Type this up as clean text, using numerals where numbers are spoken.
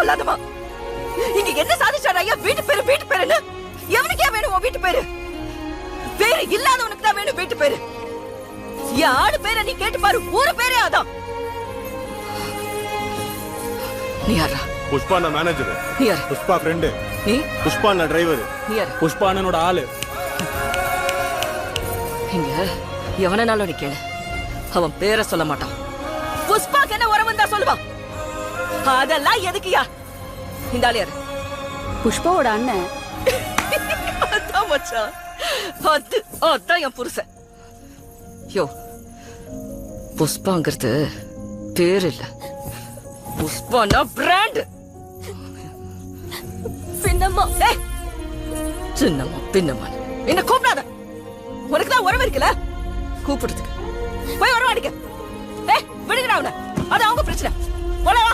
சொல்லாதமா. இங்க என்ன சாதிச்சாரு ஐயா? வீட்டு பேருன்னு எவனுக்கே வேணும் உன் வீட்டு பேரு? பேரு இல்லாதவனுக்கு தான் வேணும் வீட்டு பேரு. என் ஆடு பேரை நீ கேட்டு பாரு, ஊரு பேரே அதான். நீ யாரா? புஷ்பா நான் மேனேஜர். நீ யாரு? புஷ்பா ஃப்ரெண்டு. நீ? புஷ்பா நான் டிரைவர். நீ யாரு? புஷ்பா அண்ணனோட ஆளு. இங்க எவனாலும் நீ கேளு, அவன் பேரை சொல்ல மாட்டான். புஷ்பாக்கு என்ன உறவு தான் சொல்லுவான். அதெல்லாம் எதுக்குயா? இந்த ஆளு யாரு? புஷ்பாவோட அண்ணன். அதான் மச்சான், அதான் என் புருஷன். யோ, புஷ்பாங்கிறது பேர் இல்ல, புஷ்பானா பிராண்ட். பின்னம்மா, சின்னம்மா பின்னம்மா என்ன கூப்பிடாத. உனக்கு தான் உறவு இருக்குல்ல, கூப்பிடுறதுக்கு போய் வரவாடிக்க. விடுங்கடா அவனை, அது அவங்க பிரச்சனை. போல வா.